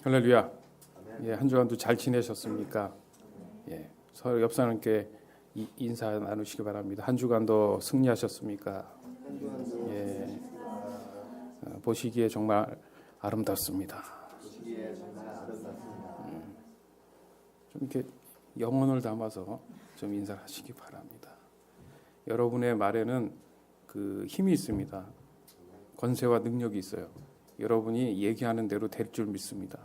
할렐루야. 예, 한 주간도 잘 지내셨습니까? 예, 서로 옆 사람께 인사 나누시기 바랍니다. 한 주간도 승리하셨습니까? 예, 보시기에 정말 아름답습니다. 좀 이렇게 영혼을 담아서 좀 인사하시기 바랍니다. 여러분의 말에는 그 힘이 있습니다. 권세와 능력이 있어요. 여러분이 얘기하는 대로 될 줄 믿습니다.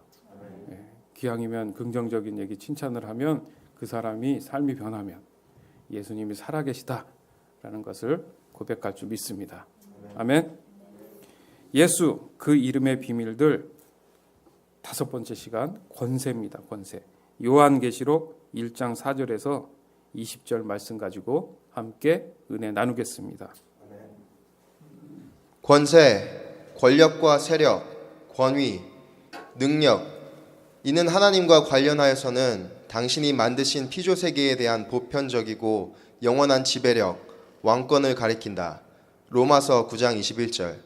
예, 기왕이면 긍정적인 얘기 칭찬을 하면 그 사람이 삶이 변하면 예수님이 살아계시다라는 것을 고백할 줄 믿습니다. 아멘. 예수 그 이름의 비밀들 5번째 시간 권세입니다. 권세. 요한계시록 1장 4절에서 20절 말씀 가지고 함께 은혜 나누겠습니다. 권세, 권력과 세력, 권위, 능력, 이는 하나님과 관련하여서는 당신이 만드신 피조세계에 대한 보편적이고 영원한 지배력, 왕권을 가리킨다. 로마서 9장 21절.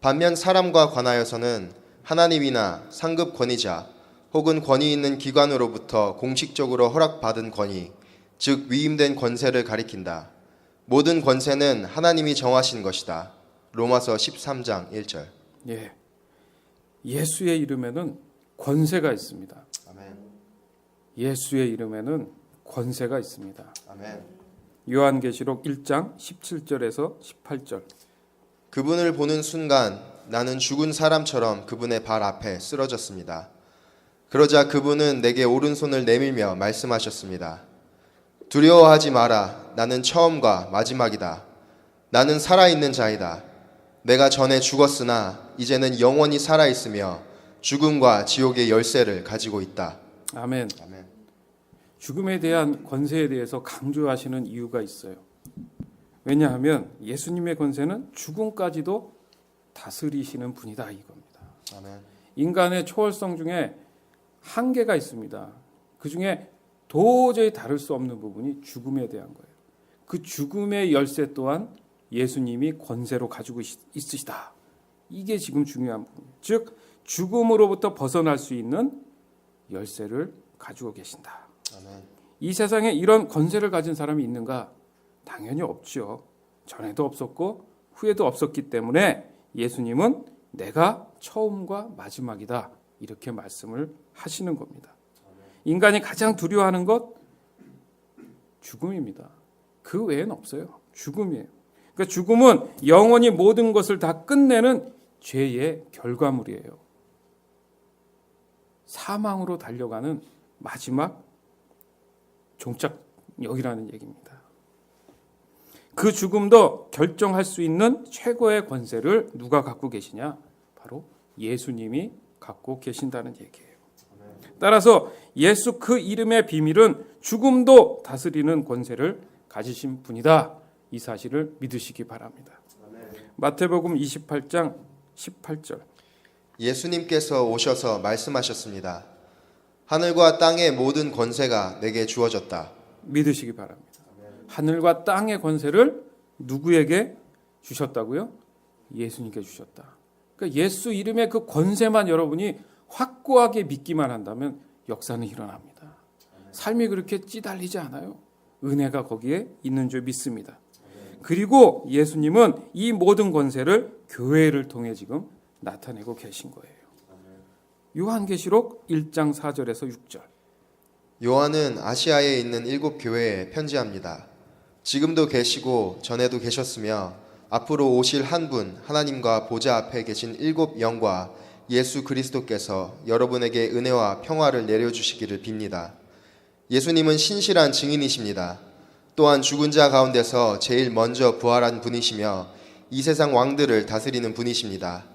반면 사람과 관하여서는 하나님이나 상급 권위자 혹은 권위 있는 기관으로부터 공식적으로 허락받은 권위, 즉 위임된 권세를 가리킨다. 모든 권세는 하나님이 정하신 것이다. 로마서 13장 1절. 예, 예수의 이름에는 권세가 있습니다. 아멘. 예수의 이름에는 권세가 있습니다. 아멘. 요한계시록 1장 17절에서 18절. 그분을 보는 순간 나는 죽은 사람처럼 그분의 발 앞에 쓰러졌습니다. 그러자 그분은 내게 오른손을 내밀며 말씀하셨습니다. 두려워하지 마라. 나는 처음과 마지막이다. 나는 살아있는 자이다. 내가 전에 죽었으나 이제는 영원히 살아있으며 죽음과 지옥의 열쇠를 가지고 있다. 아멘. 아멘. 죽음에 대한 권세에 대해서 강조하시는 이유가 있어요. 왜냐하면 예수님의 권세는 죽음까지도 다스리시는 분이다 이겁니다. 아멘. 인간의 초월성 중에 한계가 있습니다. 그 중에 도저히 다룰 수 없는 부분이 죽음에 대한 거예요. 그 죽음의 열쇠 또한 예수님이 권세로 가지고 있으시다. 이게 지금 중요한 부분이에요. 즉 죽음으로부터 벗어날 수 있는 열쇠를 가지고 계신다. 아멘. 이 세상에 이런 권세를 가진 사람이 있는가? 당연히 없죠. 전에도 없었고 후에도 없었기 때문에 예수님은 내가 처음과 마지막이다. 이렇게 말씀을 하시는 겁니다. 인간이 가장 두려워하는 것 죽음입니다. 그 외에는 없어요. 죽음이에요. 그러니까 죽음은 영원히 모든 것을 다 끝내는 죄의 결과물이에요. 사망으로 달려가는 마지막 종착역이라는 얘기입니다. 그 죽음도 결정할 수 있는 최고의 권세를 누가 갖고 계시냐? 바로 예수님이 갖고 계신다는 얘기예요. 따라서 예수 그 이름의 비밀은 죽음도 다스리는 권세를 가지신 분이다. 이 사실을 믿으시기 바랍니다. 마태복음 28장 18절. 예수님께서 오셔서 말씀하셨습니다. 하늘과 땅의 모든 권세가 내게 주어졌다. 믿으시기 바랍니다. 하늘과 땅의 권세를 누구에게 주셨다고요? 예수님께 주셨다. 그러니까 예수 이름의 그 권세만 여러분이 확고하게 믿기만 한다면 역사는 일어납니다. 삶이 그렇게 찌달리지 않아요. 은혜가 거기에 있는 줄 믿습니다. 그리고 예수님은 이 모든 권세를 교회를 통해 지금 나타내고 계신 거예요. 요한계시록 1장 4절에서 6절. 요한은 아시아에 있는 7 교회에 편지합니다. 지금도 계시고 전에도 계셨으며 앞으로 오실 한 분 하나님과 보좌 앞에 계신 7 영과 예수 그리스도께서 여러분에게 은혜와 평화를 내려주시기를 빕니다. 예수님은 신실한 증인이십니다. 또한 죽은 자 가운데서 제일 먼저 부활한 분이시며 이 세상 왕들을 다스리는 분이십니다.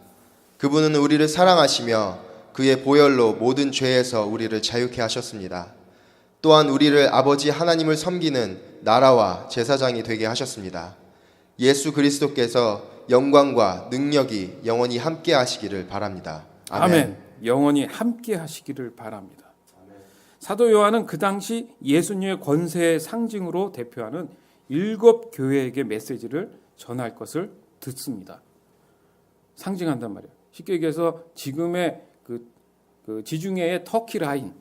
그분은 우리를 사랑하시며 그의 보혈로 모든 죄에서 우리를 자유케 하셨습니다. 또한 우리를 아버지 하나님을 섬기는 나라와 제사장이 되게 하셨습니다. 예수 그리스도께서 영광과 능력이 영원히 함께 하시기를 바랍니다. 아멘. 영원히 함께 하시기를 바랍니다. 사도 요한은 그 당시 예수님의 권세의 상징으로 대표하는 7 교회에게 메시지를 전할 것을 듣습니다. 상징한단 말이에요. 쉽게 얘기해서 지금의 그 그 지중해의 터키 라인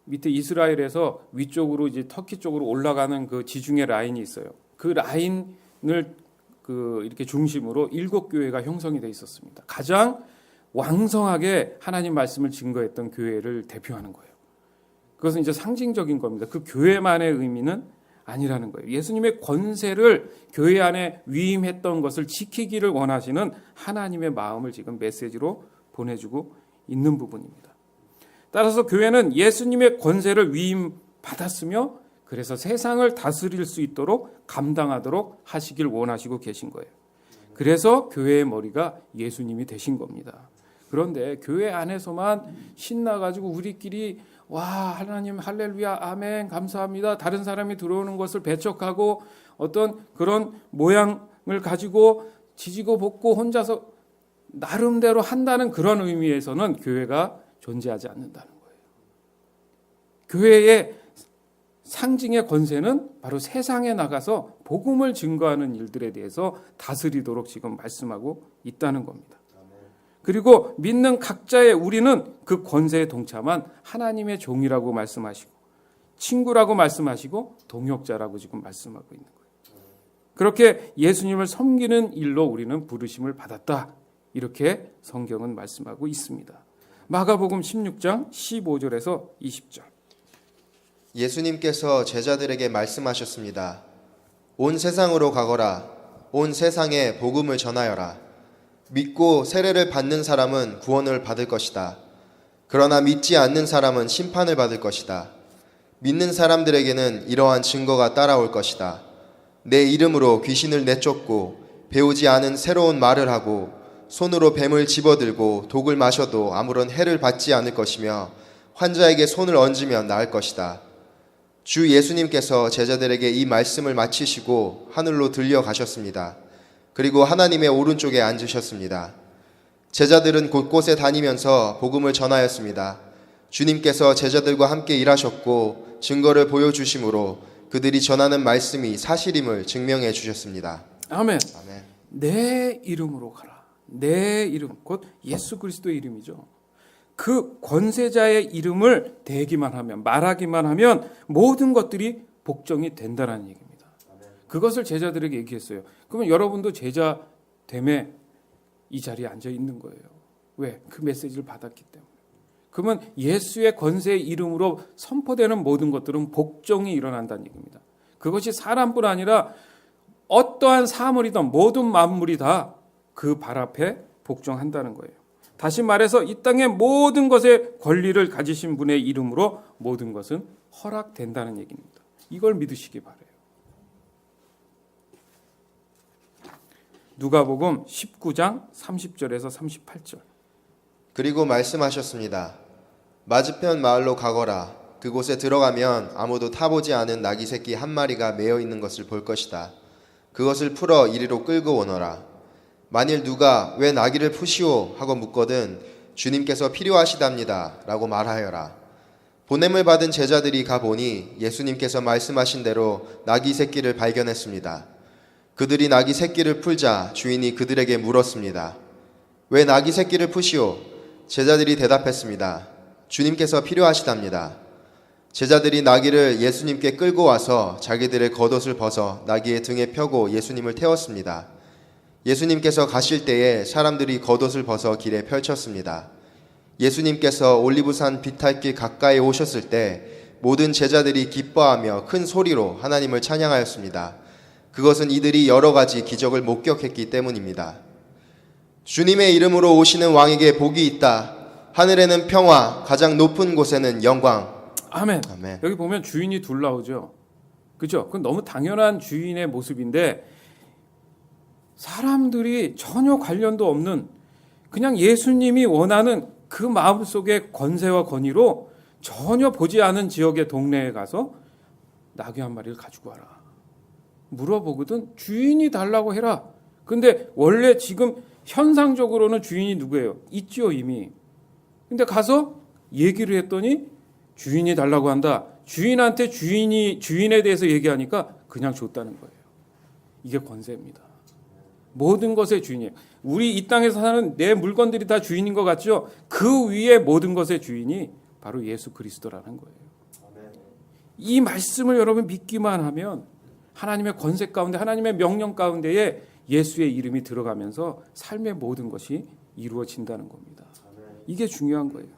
밑에 이스라엘에서 위쪽으로 이제 터키 쪽으로 올라가는 그 지중해 라인이 있어요. 그 라인을 그 이렇게 중심으로 7교회가 형성이 돼 있었습니다. 가장 왕성하게 하나님 말씀을 증거했던 교회를 대표하는 거예요. 그것은 이제 상징적인 겁니다. 그 교회만의 의미는 아니라는 거예요. 예수님의 권세를 교회 안에 위임했던 것을 지키기를 원하시는 하나님의 마음을 지금 메시지로 보내주고 있는 부분입니다. 따라서 교회는 예수님의 권세를 위임받았으며 그래서 세상을 다스릴 수 있도록 감당하도록 하시길 원하시고 계신 거예요. 그래서 교회의 머리가 예수님이 되신 겁니다. 그런데 교회 안에서만 신나가지고 우리끼리 와 하나님 할렐루야 아멘 감사합니다. 다른 사람이 들어오는 것을 배척하고 어떤 그런 모양을 가지고 지지고 볶고 혼자서 나름대로 한다는 그런 의미에서는 교회가 존재하지 않는다는 거예요. 교회의 상징의 권세는 바로 세상에 나가서 복음을 증거하는 일들에 대해서 다스리도록 지금 말씀하고 있다는 겁니다. 그리고 믿는 각자의 우리는 그 권세에 동참한 하나님의 종이라고 말씀하시고 친구라고 말씀하시고 동역자라고 지금 말씀하고 있는 거예요. 그렇게 예수님을 섬기는 일로 우리는 부르심을 받았다. 이렇게 성경은 말씀하고 있습니다. 마가복음 16장 15절에서 20절. 예수님께서 제자들에게 말씀하셨습니다. 온 세상으로 가거라. 온 세상에 복음을 전하여라. 믿고 세례를 받는 사람은 구원을 받을 것이다. 그러나 믿지 않는 사람은 심판을 받을 것이다. 믿는 사람들에게는 이러한 증거가 따라올 것이다. 내 이름으로 귀신을 내쫓고 배우지 않은 새로운 말을 하고 손으로 뱀을 집어들고 독을 마셔도 아무런 해를 받지 않을 것이며 환자에게 손을 얹으면 나을 것이다. 주 예수님께서 제자들에게 이 말씀을 마치시고 하늘로 들려가셨습니다. 그리고 하나님의 오른쪽에 앉으셨습니다. 제자들은 곳곳에 다니면서 복음을 전하였습니다. 주님께서 제자들과 함께 일하셨고 증거를 보여주심으로 그들이 전하는 말씀이 사실임을 증명해 주셨습니다. 아멘. 아멘. 내 이름으로 가라. 내 이름, 곧 예수 그리스도의 이름이죠. 그 권세자의 이름을 대기만 하면, 말하기만 하면 모든 것들이 복종이 된다는 얘기입니다. 그것을 제자들에게 얘기했어요. 그러면 여러분도 제자됨에 이 자리에 앉아 있는 거예요. 왜? 그 메시지를 받았기 때문에. 그러면 예수의 권세의 이름으로 선포되는 모든 것들은 복종이 일어난다는 얘기입니다. 그것이 사람뿐 아니라 어떠한 사물이든 모든 만물이 다 그 발 앞에 복종한다는 거예요. 다시 말해서 이 땅의 모든 것에 권리를 가지신 분의 이름으로 모든 것은 허락된다는 얘기입니다. 이걸 믿으시기 바라요. 누가복음 19장 30절에서 38절. 그리고 말씀하셨습니다. 맞은편 마을로 가거라. 그곳에 들어가면 아무도 타보지 않은 나귀 새끼 한 마리가 매어 있는 것을 볼 것이다. 그것을 풀어 이리로 끌고 오너라. 만일 누가 왜 나귀를 푸시오 하고 묻거든 주님께서 필요하시답니다 라고 말하여라. 보냄을 받은 제자들이 가보니 예수님께서 말씀하신 대로 나귀 새끼를 발견했습니다. 그들이 나귀 새끼를 풀자 주인이 그들에게 물었습니다. 왜 나귀 새끼를 푸시오? 제자들이 대답했습니다. 주님께서 필요하시답니다. 제자들이 나귀를 예수님께 끌고 와서 자기들의 겉옷을 벗어 나귀의 등에 펴고 예수님을 태웠습니다. 예수님께서 가실 때에 사람들이 겉옷을 벗어 길에 펼쳤습니다. 예수님께서 올리브산 비탈길 가까이 오셨을 때 모든 제자들이 기뻐하며 큰 소리로 하나님을 찬양하였습니다. 그것은 이들이 여러 가지 기적을 목격했기 때문입니다. 주님의 이름으로 오시는 왕에게 복이 있다. 하늘에는 평화, 가장 높은 곳에는 영광. 아멘. 아멘. 여기 보면 주인이 둘 나오죠. 그죠? 그건 너무 당연한 주인의 모습인데 사람들이 전혀 관련도 없는 그냥 예수님이 원하는 그 마음속의 권세와 권위로 전혀 보지 않은 지역의 동네에 가서 나귀 한 마리를 가지고 와라. 물어보거든 주인이 달라고 해라. 근데 원래 지금 현상적으로는 주인이 누구예요? 있죠 이미. 근데 가서 얘기를 했더니 주인이 달라고 한다. 주인한테 주인에 대해서 얘기하니까 그냥 줬다는 거예요. 이게 권세입니다. 모든 것의 주인이에요. 우리 이 땅에서 사는 내 물건들이 다 주인인 것 같죠? 그 위에 모든 것의 주인이 바로 예수 그리스도라는 거예요. 이 말씀을 여러분 믿기만 하면 하나님의 권세 가운데, 하나님의 명령 가운데에 예수의 이름이 들어가면서 삶의 모든 것이 이루어진다는 겁니다. 이게 중요한 거예요.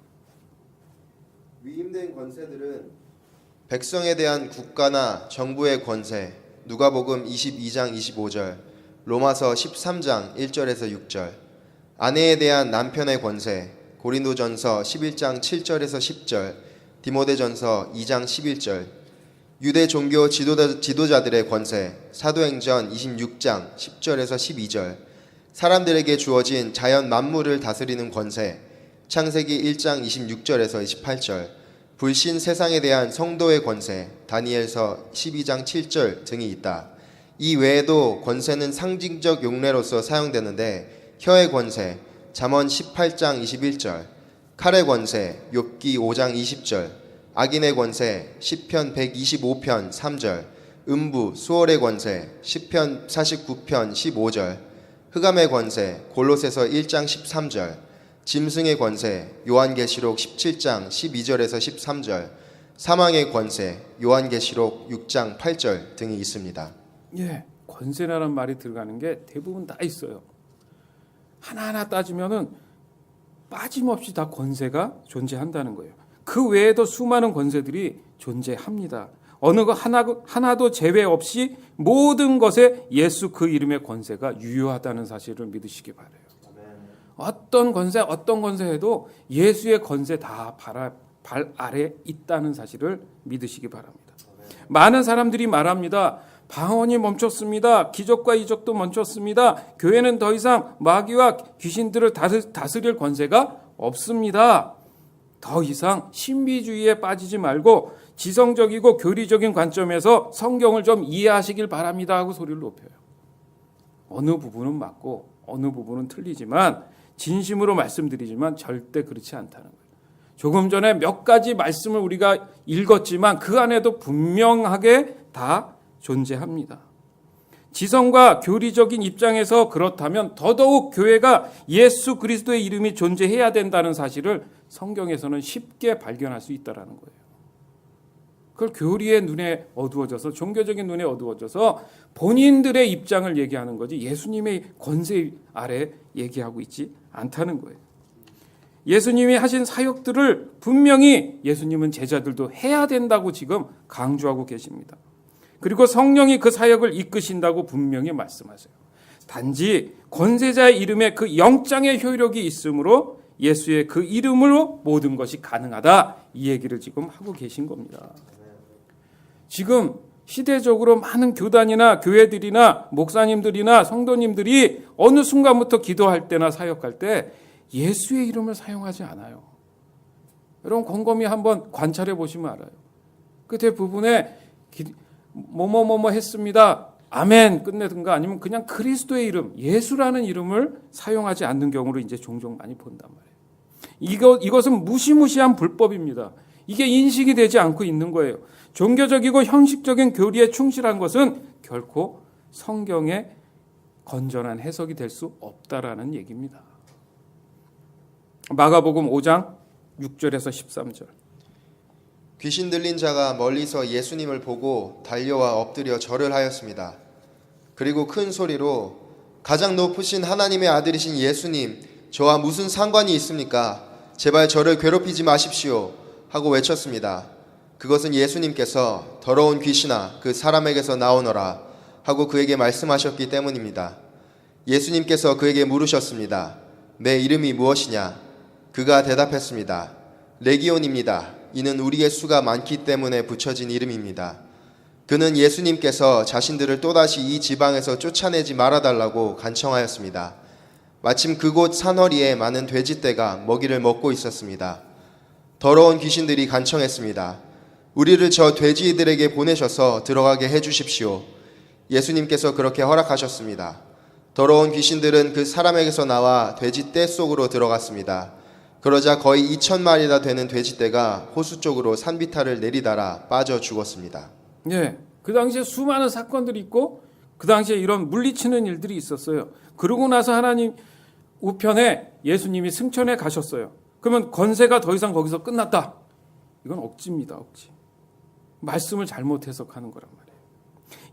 위임된 권세들은 백성에 대한 국가나 정부의 권세, 누가복음 22장 25절, 로마서 13장 1절에서 6절, 아내에 대한 남편의 권세, 고린도전서 11장 7절에서 10절, 디모데전서 2장 11절, 유대 종교 지도자들의 권세, 사도행전 26장 10절에서 12절, 사람들에게 주어진 자연 만물을 다스리는 권세, 창세기 1장 26절에서 28절, 불신 세상에 대한 성도의 권세, 다니엘서 12장 7절 등이 있다. 이 외에도 권세는 상징적 용례로서 사용되는데 혀의 권세, 잠언 18장 21절, 칼의 권세, 욥기 5장 20절, 악인의 권세, 시편 125편 3절, 음부, 수월의 권세, 시편 49편 15절, 흑암의 권세, 골로새서 1장 13절, 짐승의 권세, 요한계시록 17장 12절에서 13절, 사망의 권세, 요한계시록 6장 8절 등이 있습니다. 예, 권세라는 말이 들어가는 게 대부분 다 있어요. 하나하나 따지면은 빠짐없이 다 권세가 존재한다는 거예요. 그 외에도 수많은 권세들이 존재합니다. 어느 것 하나도 제외 없이 모든 것에 예수 그 이름의 권세가 유효하다는 사실을 믿으시기 바라요. 어떤 권세에도 예수의 권세 다 발 아래 있다는 사실을 믿으시기 바랍니다. 많은 사람들이 말합니다. 방언이 멈췄습니다. 기적과 이적도 멈췄습니다. 교회는 더 이상 마귀와 귀신들을 다스릴 권세가 없습니다. 더 이상 신비주의에 빠지지 말고 지성적이고 교리적인 관점에서 성경을 좀 이해하시길 바랍니다 하고 소리를 높여요. 어느 부분은 맞고 어느 부분은 틀리지만 진심으로 말씀드리지만 절대 그렇지 않다는 거예요. 조금 전에 몇 가지 말씀을 우리가 읽었지만 그 안에도 분명하게 다 존재합니다. 지성과 교리적인 입장에서 그렇다면 더더욱 교회가 예수 그리스도의 이름이 존재해야 된다는 사실을 성경에서는 쉽게 발견할 수 있다는 거예요. 그걸 교리의 눈에 어두워져서, 종교적인 눈에 어두워져서 본인들의 입장을 얘기하는 거지 예수님의 권세 아래 얘기하고 있지 않다는 거예요. 예수님이 하신 사역들을 분명히 예수님은 제자들도 해야 된다고 지금 강조하고 계십니다. 그리고 성령이 그 사역을 이끄신다고 분명히 말씀하세요. 단지 권세자의 이름에 그 영장의 효력이 있으므로 예수의 그 이름으로 모든 것이 가능하다, 이 얘기를 지금 하고 계신 겁니다. 지금 시대적으로 많은 교단이나 교회들이나 목사님들이나 성도님들이 어느 순간부터 기도할 때나 사역할 때 예수의 이름을 사용하지 않아요. 여러분 곰곰이 한번 관찰해 보시면 알아요. 그 대부분의 뭐뭐뭐뭐 했습니다, 아멘 끝내든가 아니면 그냥 그리스도의 이름, 예수라는 이름을 사용하지 않는 경우를 이제 종종 많이 본단 말이에요. 이것은 무시무시한 불법입니다. 이게 인식이 되지 않고 있는 거예요. 종교적이고 형식적인 교리에 충실한 것은 결코 성경의 건전한 해석이 될 수 없다라는 얘기입니다. 마가복음 5장 6절에서 13절. 귀신 들린 자가 멀리서 예수님을 보고 달려와 엎드려 절을 하였습니다. 그리고 큰 소리로 가장 높으신 하나님의 아들이신 예수님, 저와 무슨 상관이 있습니까? 제발 저를 괴롭히지 마십시오 하고 외쳤습니다. 그것은 예수님께서 더러운 귀신아 그 사람에게서 나오너라 하고 그에게 말씀하셨기 때문입니다. 예수님께서 그에게 물으셨습니다. 내 이름이 무엇이냐? 그가 대답했습니다. 레기온입니다. 이는 우리의 수가 많기 때문에 붙여진 이름입니다. 그는 예수님께서 자신들을 또다시 이 지방에서 쫓아내지 말아달라고 간청하였습니다. 마침 그곳 산허리에 많은 돼지떼가 먹이를 먹고 있었습니다. 더러운 귀신들이 간청했습니다. 우리를 저 돼지들에게 보내셔서 들어가게 해주십시오. 예수님께서 그렇게 허락하셨습니다. 더러운 귀신들은 그 사람에게서 나와 돼지떼 속으로 들어갔습니다. 그러자 거의 2,000마리나 되는 돼지떼가 호수 쪽으로 산비탈을 내리달아 빠져 죽었습니다. 예, 그 당시에 수많은 사건들이 있고 그 당시에 이런 물리치는 일들이 있었어요. 그러고 나서 하나님 우편에 예수님이 승천해 가셨어요. 그러면 권세가 더 이상 거기서 끝났다. 이건 억지입니다. 억지. 말씀을 잘못 해석하는 거란 말이에요.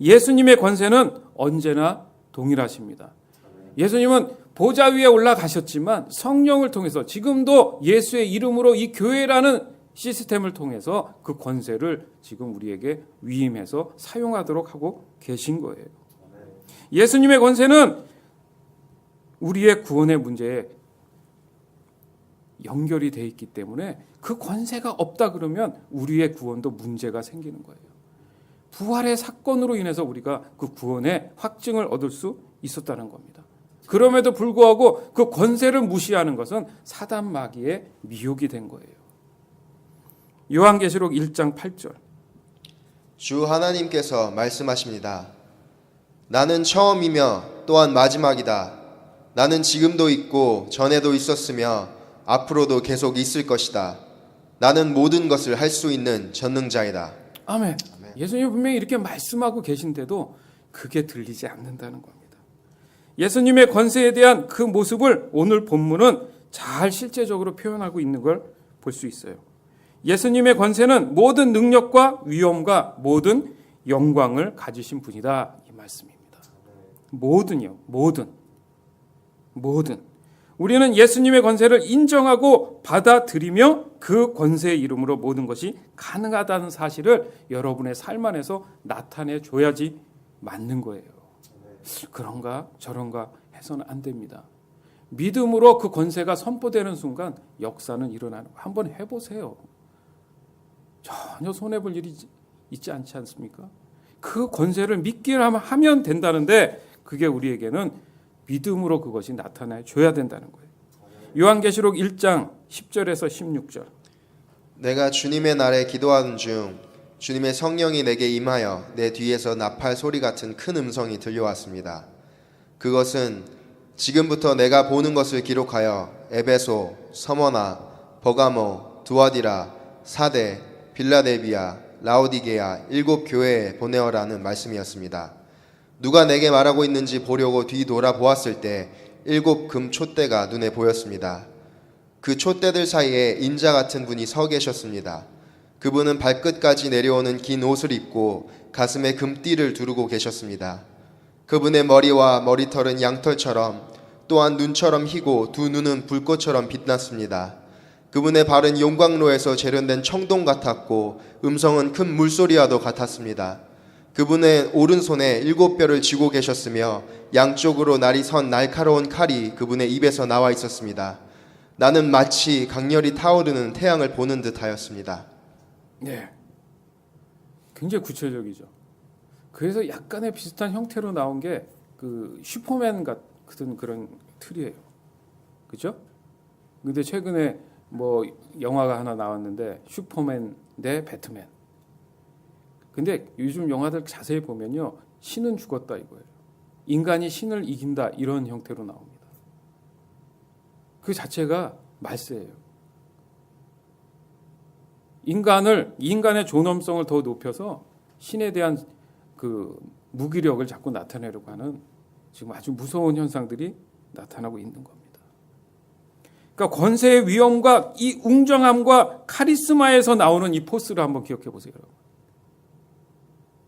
예수님의 권세는 언제나 동일하십니다. 예수님은 보좌 위에 올라가셨지만 성령을 통해서 지금도 예수의 이름으로 이 교회라는 시스템을 통해서 그 권세를 지금 우리에게 위임해서 사용하도록 하고 계신 거예요. 예수님의 권세는 우리의 구원의 문제에 연결이 돼 있기 때문에 그 권세가 없다 그러면 우리의 구원도 문제가 생기는 거예요. 부활의 사건으로 인해서 우리가 그 구원의 확증을 얻을 수 있었다는 겁니다. 그럼에도 불구하고 그 권세를 무시하는 것은 사단 마귀의 미혹이 된 거예요. 요한계시록 1장 8절. 주 하나님께서 말씀하십니다. 나는 처음이며 또한 마지막이다. 나는 지금도 있고 전에도 있었으며 앞으로도 계속 있을 것이다. 나는 모든 것을 할 수 있는 전능자이다. 아멘. 예수님이 분명히 이렇게 말씀하고 계신데도 그게 들리지 않는다는 겁니다. 예수님의 권세에 대한 그 모습을 오늘 본문은 잘 실제적으로 표현하고 있는 걸 볼 수 있어요. 예수님의 권세는 모든 능력과 위엄과 모든 영광을 가지신 분이다. 이 말씀입니다. 모든이요. 모든. 우리는 예수님의 권세를 인정하고 받아들이며 그 권세의 이름으로 모든 것이 가능하다는 사실을 여러분의 삶 안에서 나타내 줘야지 맞는 거예요. 그런가 저런가 해서는 안 됩니다. 믿음으로 그 권세가 선포되는 순간 역사는 일어나는 거예요. 한번 해보세요. 전혀 손해볼 일이 있지 않지 않습니까? 그 권세를 믿기를 하면 된다는데 그게 우리에게는 믿음으로 그것이 나타나 줘야 된다는 거예요. 요한계시록 1장 10절에서 16절. 내가 주님의 날에 기도하는 중 주님의 성령이 내게 임하여 내 뒤에서 나팔 소리 같은 큰 음성이 들려왔습니다. 그것은 지금부터 내가 보는 것을 기록하여 에베소, 서머나, 버가모, 두아디라, 사데, 빌라델비아, 라오디게아 7 교회에 보내어라는 말씀이었습니다. 누가 내게 말하고 있는지 보려고 뒤돌아 보았을 때 7 금 촛대가 눈에 보였습니다. 그 촛대들 사이에 인자 같은 분이 서 계셨습니다. 그분은 발끝까지 내려오는 긴 옷을 입고 가슴에 금띠를 두르고 계셨습니다. 그분의 머리와 머리털은 양털처럼 또한 눈처럼 희고 두 눈은 불꽃처럼 빛났습니다. 그분의 발은 용광로에서 재련된 청동 같았고 음성은 큰 물소리와도 같았습니다. 그분의 오른손에 7뼈를 쥐고 계셨으며 양쪽으로 날이 선 날카로운 칼이 그분의 입에서 나와 있었습니다. 나는 마치 강렬히 타오르는 태양을 보는 듯하였습니다. 네, 굉장히 구체적이죠. 그래서 약간의 비슷한 형태로 나온 게 그 슈퍼맨 같은 그런 틀이에요. 그렇죠? 근데 최근에 뭐 영화가 하나 나왔는데 슈퍼맨 대 배트맨. 근데 요즘 영화들 자세히 보면요, 신은 죽었다 이거예요. 인간이 신을 이긴다 이런 형태로 나옵니다. 그 자체가 말세예요. 인간의 존엄성을 더 높여서 신에 대한 그 무기력을 자꾸 나타내려고 하는 지금 아주 무서운 현상들이 나타나고 있는 겁니다. 그러니까 권세의 위엄과 이 웅정함과 카리스마에서 나오는 이 포스를 한번 기억해 보세요, 여러분.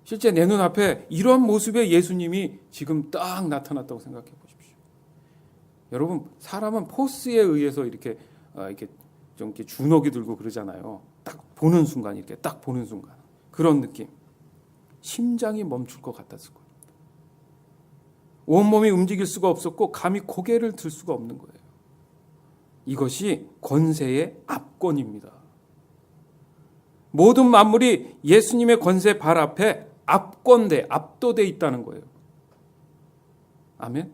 실제 내 눈앞에 이런 모습의 예수님이 지금 딱 나타났다고 생각해 보십시오. 여러분, 사람은 포스에 의해서 이렇게 좀 이렇게 주눅이 들고 그러잖아요. 딱 보는 순간, 이렇게 딱 보는 순간. 그런 느낌. 심장이 멈출 것 같았을 거예요. 온몸이 움직일 수가 없었고 감히 고개를 들 수가 없는 거예요. 이것이 권세의 압권입니다. 모든 만물이 예수님의 권세 발 앞에 압도돼 있다는 거예요. 아멘.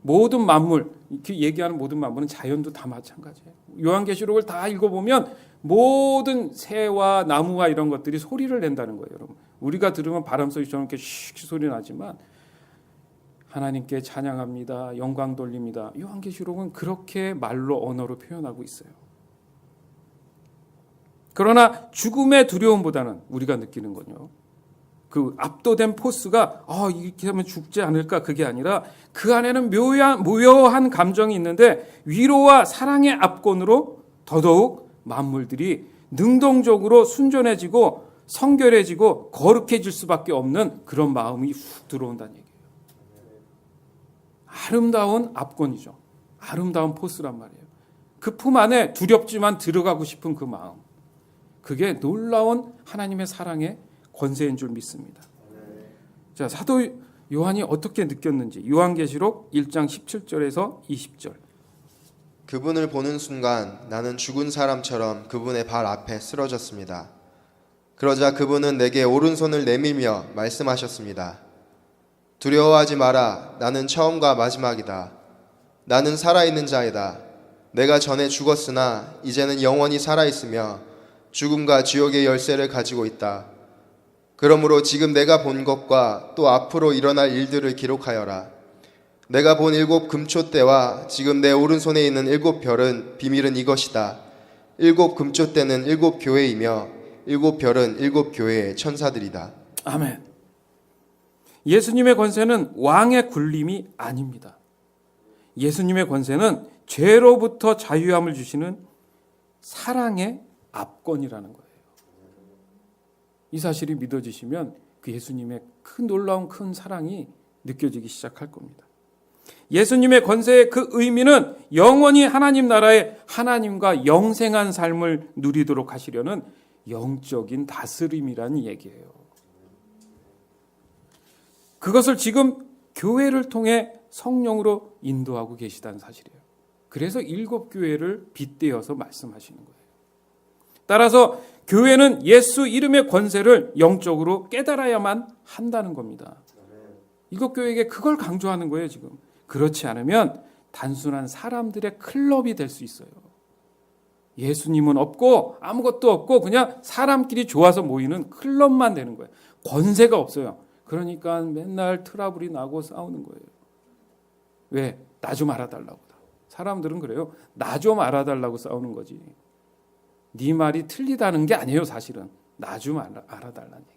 모든 만물, 이렇게 얘기하는 모든 만물은 자연도 다 마찬가지예요. 요한계시록을 다 읽어보면 모든 새와 나무와 이런 것들이 소리를 낸다는 거예요, 여러분. 우리가 들으면 바람 소리처럼 이렇게 슉 소리 나지만 하나님께 찬양합니다, 영광 돌립니다. 요한계시록은 그렇게 말로 언어로 표현하고 있어요. 그러나 죽음의 두려움보다는 우리가 느끼는 건요, 그 압도된 포스가 이렇게 하면 죽지 않을까 그게 아니라 그 안에는 묘한 감정이 있는데 위로와 사랑의 압권으로 더더욱 만물들이 능동적으로 순전해지고 성결해지고 거룩해질 수밖에 없는 그런 마음이 훅 들어온다는 얘기예요. 아름다운 압권이죠. 아름다운 포스란 말이에요. 그 품 안에 두렵지만 들어가고 싶은 그 마음. 그게 놀라운 하나님의 사랑의 권세인 줄 믿습니다. 자, 사도 요한이 어떻게 느꼈는지 요한계시록 1장 17절에서 20절. 그분을 보는 순간 나는 죽은 사람처럼 그분의 발 앞에 쓰러졌습니다. 그러자 그분은 내게 오른손을 내밀며 말씀하셨습니다. 두려워하지 마라. 나는 처음과 마지막이다. 나는 살아있는 자이다. 내가 전에 죽었으나 이제는 영원히 살아있으며 죽음과 지옥의 열쇠를 가지고 있다. 그러므로 지금 내가 본 것과 또 앞으로 일어날 일들을 기록하여라. 내가 본 7 금초대와 지금 내 오른손에 있는 7 별은 비밀은 이것이다. 7 금초대는 7 교회이며 7 별은 7 교회의 천사들이다. 아멘. 예수님의 권세는 왕의 굴림이 아닙니다. 예수님의 권세는 죄로부터 자유함을 주시는 사랑의 압권이라는 거예요. 이 사실이 믿어지시면 그 예수님의 큰 놀라운 큰 사랑이 느껴지기 시작할 겁니다. 예수님의 권세의 그 의미는 영원히 하나님 나라의 하나님과 영생한 삶을 누리도록 하시려는 영적인 다스림이라는 얘기예요. 그것을 지금 교회를 통해 성령으로 인도하고 계시다는 사실이에요. 그래서 7 교회를 빗대어서 말씀하시는 거예요. 따라서 교회는 예수 이름의 권세를 영적으로 깨달아야만 한다는 겁니다. 7 교회에게 그걸 강조하는 거예요, 지금. 그렇지 않으면 단순한 사람들의 클럽이 될 수 있어요. 예수님은 없고 아무것도 없고 그냥 사람끼리 좋아서 모이는 클럽만 되는 거예요. 권세가 없어요. 그러니까 맨날 트러블이 나고 싸우는 거예요. 왜? 나 좀 알아달라고. 사람들은 그래요. 나 좀 알아달라고 싸우는 거지. 네 말이 틀리다는 게 아니에요, 사실은. 나 좀 알아달라는 얘기.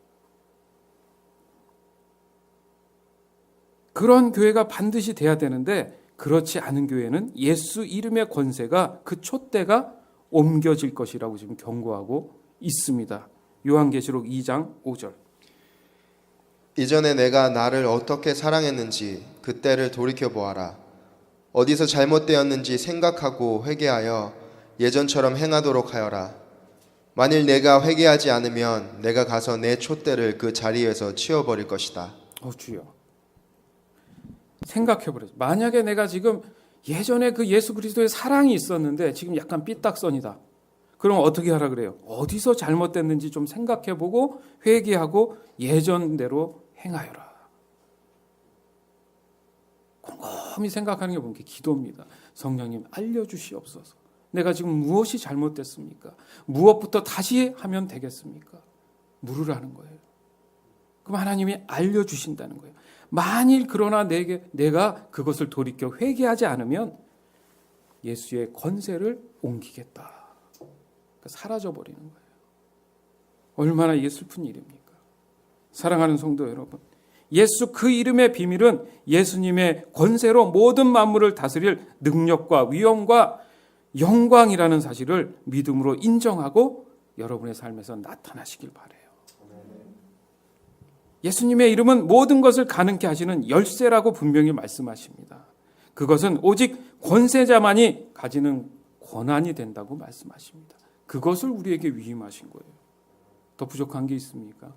그런 교회가 반드시 돼야 되는데 그렇지 않은 교회는 예수 이름의 권세가 그 촛대가 옮겨질 것이라고 지금 경고하고 있습니다. 요한계시록 2장 5절. 이전에 내가 나를 어떻게 사랑했는지 그때를 돌이켜보아라. 어디서 잘못되었는지 생각하고 회개하여 예전처럼 행하도록 하여라. 만일 내가 회개하지 않으면 내가 가서 내 촛대를 그 자리에서 치워버릴 것이다. 주여. 생각해보세요. 만약에 내가 지금 예전에 그 예수 그리스도의 사랑이 있었는데 지금 약간 삐딱선이다. 그럼 어떻게 하라 그래요? 어디서 잘못됐는지 좀 생각해보고 회개하고 예전대로 행하여라. 곰곰이 생각하는 게 뭔가 기도입니다. 성령님 알려주시옵소서. 내가 지금 무엇이 잘못됐습니까? 무엇부터 다시 하면 되겠습니까? 물으라는 거예요. 그럼 하나님이 알려주신다는 거예요. 만일 그러나 내가 그것을 돌이켜 회개하지 않으면 예수의 권세를 옮기겠다. 그러니까 사라져버리는 거예요. 얼마나 이게 슬픈 일입니까? 사랑하는 성도 여러분, 예수 그 이름의 비밀은 예수님의 권세로 모든 만물을 다스릴 능력과 위엄과 영광이라는 사실을 믿음으로 인정하고 여러분의 삶에서 나타나시길 바라요. 예수님의 이름은 모든 것을 가능케 하시는 열쇠라고 분명히 말씀하십니다. 그것은 오직 권세자만이 가지는 권한이 된다고 말씀하십니다. 그것을 우리에게 위임하신 거예요. 더 부족한 게 있습니까?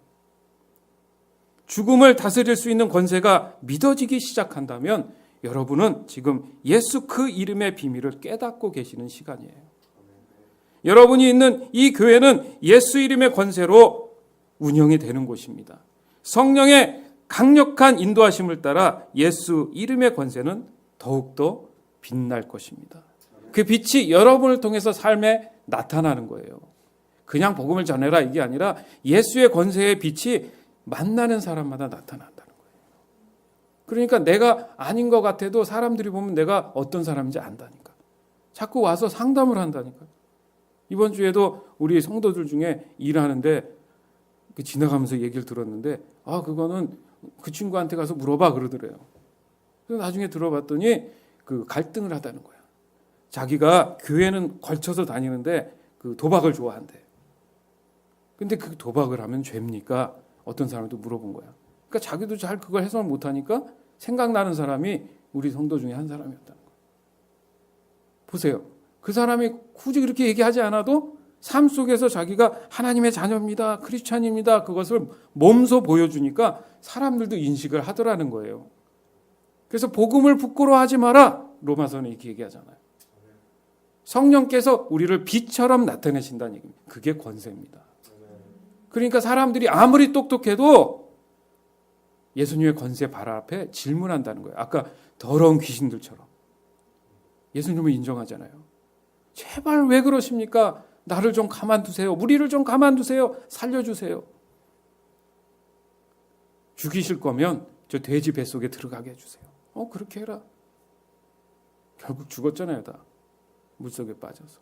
죽음을 다스릴 수 있는 권세가 믿어지기 시작한다면 여러분은 지금 예수 그 이름의 비밀을 깨닫고 계시는 시간이에요. 여러분이 있는 이 교회는 예수 이름의 권세로 운영이 되는 곳입니다. 성령의 강력한 인도하심을 따라 예수 이름의 권세는 더욱더 빛날 것입니다. 그 빛이 여러분을 통해서 삶에 나타나는 거예요. 그냥 복음을 전해라 이게 아니라 예수의 권세의 빛이 만나는 사람마다 나타난다는 거예요. 그러니까 내가 아닌 것 같아도 사람들이 보면 내가 어떤 사람인지 안다니까. 자꾸 와서 상담을 한다니까. 이번 주에도 우리 성도들 중에 일하는데 지나가면서 얘기를 들었는데 그거는 그 친구한테 가서 물어봐 그러더래요. 그래서 나중에 들어봤더니 그 갈등을 하다는 거야. 자기가 교회는 걸쳐서 다니는데 그 도박을 좋아한대. 근데 그 도박을 하면 죄입니까? 어떤 사람도 물어본 거야. 그러니까 자기도 잘 그걸 해석을 못하니까 생각나는 사람이 우리 성도 중에 한 사람이었다는 거야. 보세요. 그 사람이 굳이 그렇게 얘기하지 않아도 삶 속에서 자기가 하나님의 자녀입니다. 크리스찬입니다. 그것을 몸소 보여주니까 사람들도 인식을 하더라는 거예요. 그래서 복음을 부끄러워하지 마라. 로마서는 이렇게 얘기하잖아요. 성령께서 우리를 빛처럼 나타내신다는 얘기입니다. 그게 권세입니다. 그러니까 사람들이 아무리 똑똑해도 예수님의 권세 발 앞에 질문한다는 거예요. 아까 더러운 귀신들처럼. 예수님을 인정하잖아요. 제발 왜 그러십니까? 나를 좀 가만두세요. 우리를 좀 가만두세요. 살려주세요. 죽이실 거면 저 돼지 뱃속에 들어가게 해주세요. 그렇게 해라. 결국 죽었잖아요, 다. 물속에 빠져서.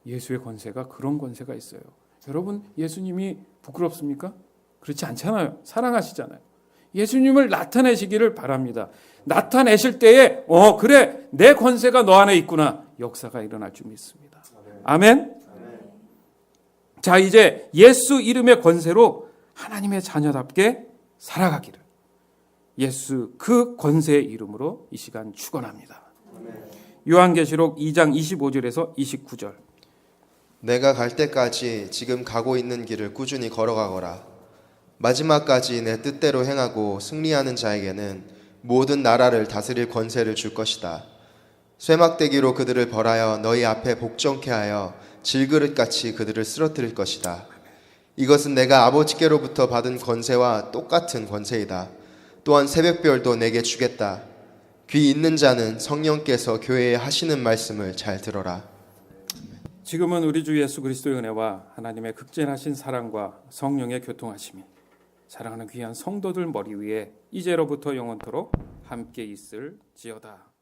예수의 권세가 그런 권세가 있어요. 여러분, 예수님이 부끄럽습니까? 그렇지 않잖아요. 사랑하시잖아요. 예수님을 나타내시기를 바랍니다. 나타내실 때에 그래, 내 권세가 너 안에 있구나. 역사가 일어날 줄 믿습니다. 아멘. 자, 이제 예수 이름의 권세로 하나님의 자녀답게 살아가기를 예수 그 권세의 이름으로 이 시간 축원합니다. 요한계시록 2장 25절에서 29절. 내가 갈 때까지 지금 가고 있는 길을 꾸준히 걸어가거라. 마지막까지 내 뜻대로 행하고 승리하는 자에게는 모든 나라를 다스릴 권세를 줄 것이다. 쇠막대기로 그들을 벌하여 너희 앞에 복종케 하여 질그릇같이 그들을 쓰러뜨릴 것이다. 이것은 내가 아버지께로부터 받은 권세와 똑같은 권세이다. 또한 새벽별도 내게 주겠다. 귀 있는 자는 성령께서 교회에 하시는 말씀을 잘 들어라. 지금은 우리 주 예수 그리스도의 은혜와 하나님의 극진하신 사랑과 성령의 교통하심이 사랑하는 귀한 성도들 머리 위에 이제로부터 영원토록 함께 있을지어다.